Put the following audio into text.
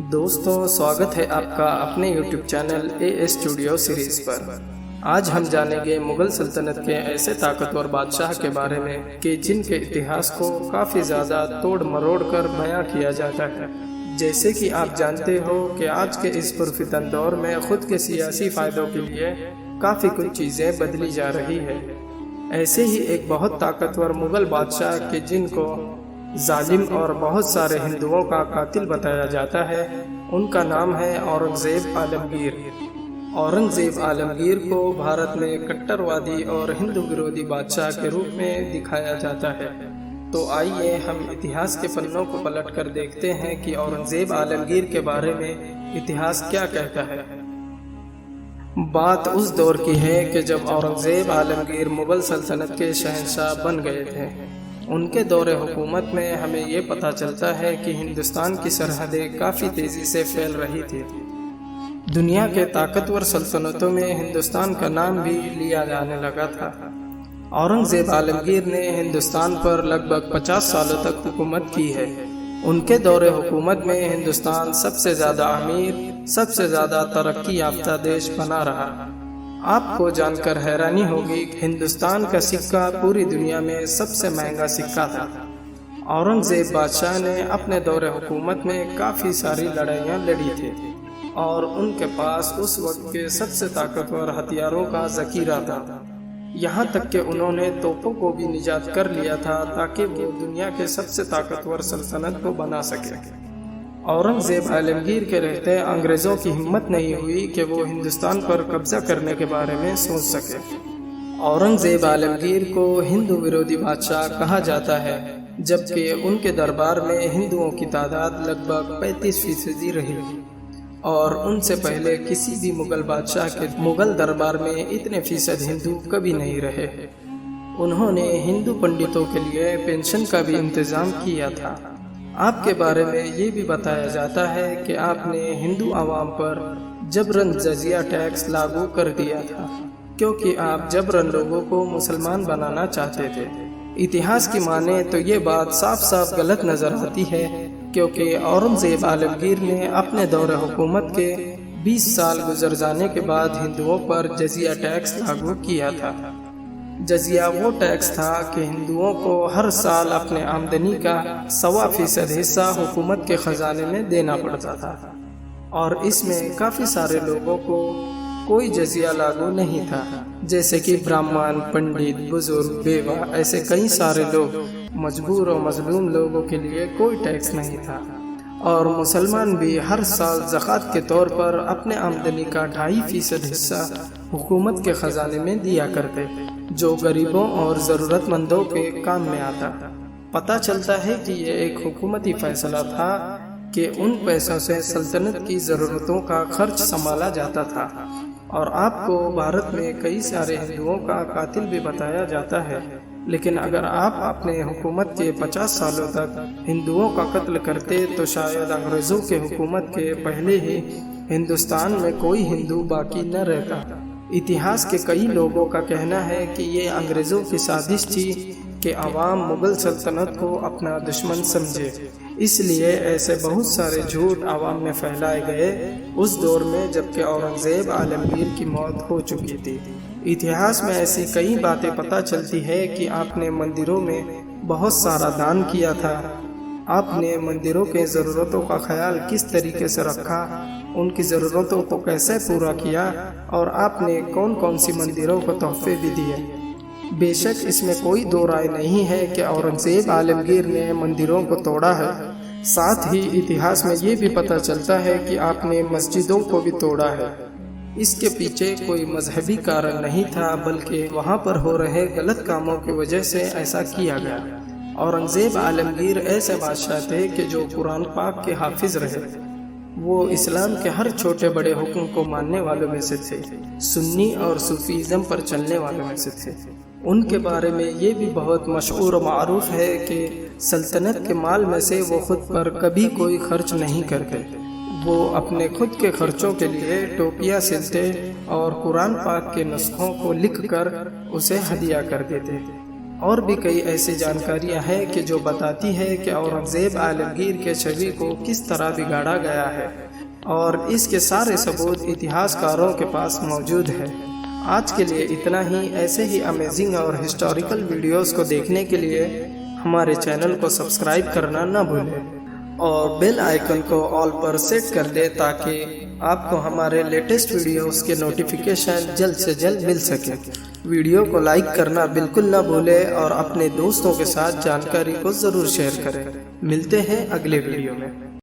دوستوں، سواگت ہے آپ کا اپنے YouTube channel A S studio series پر۔ آج ہم جانیں گے مغل سلطنت کے ایسے طاقتور بادشاہ کے بارے میں کہ جن کے اتہاس کو کافی زیادہ توڑ مروڑ کر بیان کیا جاتا ہے۔ جیسے کہ آپ جانتے ہو کہ آج کے اس پرفتن دور میں خود کے سیاسی فائدوں کے لیے کافی کچھ چیزیں بدلی جا رہی ہے۔ ایسے ہی ایک بہت طاقتور مغل بادشاہ کہ جن کو ظالم اور بہت سارے ہندوؤں کا قاتل بتایا جاتا ہے، ان کا نام ہے اورنگزیب عالمگیر۔ اورنگزیب عالمگیر کو بھارت میں کٹروادی اور ہندو ویرودھی بادشاہ کے روپ میں دکھایا جاتا ہے۔ تو آئیے ہم اتہاس کے پنوں کو پلٹ کر دیکھتے ہیں کہ اورنگزیب عالمگیر کے بارے میں اتہاس کیا کہتا ہے۔ بات اس دور کی ہے کہ جب اورنگزیب عالمگیر مغل سلطنت کے شہنشاہ بن گئے تھے۔ ان کے دور حکومت میں ہمیں یہ پتہ چلتا ہے کہ ہندوستان کی سرحدیں کافی تیزی سے پھیل رہی تھی۔ دنیا کے طاقتور سلطنتوں میں ہندوستان کا نام بھی لیا جانے لگا تھا۔ اورنگزیب عالمگیر نے ہندوستان پر لگ بھگ 50 سالوں تک حکومت کی ہے۔ ان کے دور حکومت میں ہندوستان سب سے زیادہ امیر، سب سے زیادہ ترقی یافتہ دیش بنا رہا۔ آپ کو جان کر حیرانی ہوگی کہ ہندوستان کا سکہ پوری دنیا میں سب سے مہنگا سکہ تھا۔ اورنگزیب بادشاہ نے اپنے دور حکومت میں کافی ساری لڑائیاں لڑی تھی اور ان کے پاس اس وقت کے سب سے طاقتور ہتھیاروں کا ذخیرہ تھا۔ یہاں تک کہ انہوں نے توپوں کو بھی نجات کر لیا تھا تاکہ وہ دنیا کے سب سے طاقتور سلطنت کو بنا سکے۔ اورنگزیب عالمگیر کے رہتے انگریزوں کی ہمت نہیں ہوئی کہ وہ ہندوستان پر قبضہ کرنے کے بارے میں سوچ سکے۔ اورنگزیب عالمگیر کو ہندو ویرودھی بادشاہ کہا جاتا ہے، جبکہ ان کے دربار میں ہندوؤں کی تعداد لگ بھگ 35% رہی اور ان سے پہلے کسی بھی مغل بادشاہ کے مغل دربار میں اتنے فیصد ہندو کبھی نہیں رہے۔ انہوں نے ہندو پنڈتوں کے لیے پینشن کا بھی انتظام کیا تھا۔ آپ کے بارے میں یہ بھی بتایا جاتا ہے کہ آپ نے ہندو عوام پر جبراً جزیہ ٹیکس لاگو کر دیا تھا، کیونکہ آپ جبراً لوگوں کو مسلمان بنانا چاہتے تھے۔ اتہاس کی مانیں تو یہ بات صاف صاف غلط نظر آتی ہے، کیونکہ اورنگزیب عالمگیر نے اپنے دور حکومت کے 20 سال گزر جانے کے بعد ہندوؤں پر جزیہ ٹیکس لاگو کیا تھا۔ جزیہ وہ ٹیکس تھا کہ ہندوؤں کو ہر سال اپنے آمدنی کا 100% حصہ حکومت کے خزانے میں دینا پڑتا تھا، اور اس میں کافی سارے لوگوں کو کوئی جزیہ لاگو نہیں تھا، جیسے کہ برہمن، پنڈت، بزرگ، بیوہ، ایسے کئی سارے لوگ۔ مجبور و مظلوم لوگوں کے لیے کوئی ٹیکس نہیں تھا، اور مسلمان بھی ہر سال زکوٰۃ کے طور پر اپنے آمدنی کا 2.5% حصہ حکومت کے خزانے میں دیا کرتے، جو غریبوں اور ضرورت مندوں کے کام میں آتا۔ پتہ چلتا ہے کہ یہ ایک حکومتی فیصلہ تھا کہ ان پیسوں سے سلطنت کی ضرورتوں کا خرچ سنبھالا جاتا تھا۔ اور آپ کو بھارت میں کئی سارے ہندوؤں کا قاتل بھی بتایا جاتا ہے، لیکن اگر آپ اپنے حکومت کے 50 سالوں تک ہندوؤں کا قتل کرتے تو شاید انگریزوں کے حکومت کے پہلے ہی ہندوستان میں کوئی ہندو باقی نہ رہتا۔ اتہاس کے کئی لوگوں کا کہنا ہے کہ یہ انگریزوں کی سازش تھی کہ عوام مغل سلطنت کو اپنا دشمن سمجھے، اس لیے ایسے بہت سارے جھوٹ عوام میں پھیلائے گئے اس دور میں جبکہ اورنگزیب عالمگیر کی موت ہو چکی تھی۔ اتہاس میں ایسی کئی باتیں پتہ چلتی ہے کہ آپ نے مندروں میں بہت سارا دان کیا تھا، آپ نے مندروں کے ضرورتوں کا خیال کس طریقے سے رکھا، ان کی ضرورتوں کو کیسے پورا کیا، اور آپ نے کون کون سی مندروں کو تحفے بھی دیے۔ بے شک اس میں کوئی دو رائے نہیں ہے کہ اورنگزیب عالمگیر نے مندروں کو توڑا ہے۔ ساتھ ہی اتہاس میں یہ بھی پتہ چلتا ہے کہ آپ نے مسجدوں کو بھی توڑا ہے۔ اس کے پیچھے کوئی مذہبی کارن نہیں تھا، بلکہ وہاں پر ہو رہے غلط کاموں کی وجہ سے ایسا کیا گیا۔ اورنگزیب عالمگیر ایسے بادشاہ تھے کہ جو قرآن پاک کے حافظ رہے۔ وہ اسلام کے ہر چھوٹے بڑے حکم کو ماننے والوں میں سے تھے، سنی اور صوفیزم پر چلنے والوں میں سے تھے۔ ان کے بارے میں یہ بھی بہت مشہور و معروف ہے کہ سلطنت کے مال میں سے وہ خود پر کبھی کوئی خرچ نہیں کرتے۔ وہ اپنے خود کے خرچوں کے لیے ٹوپیاں سلتے اور قرآن پاک کے نسخوں کو لکھ کر اسے ہدیہ کر دیتے۔ اور بھی کئی ایسی جانکاریاں ہیں کہ جو بتاتی ہے کہ اورنگزیب عالمگیر کے چھوی کو کس طرح بگاڑا گیا ہے، اور اس کے سارے ثبوت اتہاس کاروں کے پاس موجود ہے۔ آج کے لیے اتنا ہی۔ ایسے ہی امیزنگ اور ہسٹوریکل ویڈیوز کو دیکھنے کے لیے ہمارے چینل کو سبسکرائب کرنا نہ بھولیں اور بیل آئیکن کو آل پر سیٹ کر دیں تاکہ آپ کو ہمارے لیٹسٹ ویڈیوز کے نوٹیفیکیشن جلد سے جلد مل سکے۔ ویڈیو کو لائک کرنا بالکل نہ بھولیں اور اپنے دوستوں کے ساتھ جانکاری کو ضرور شیئر کریں۔ ملتے ہیں اگلے ویڈیو میں۔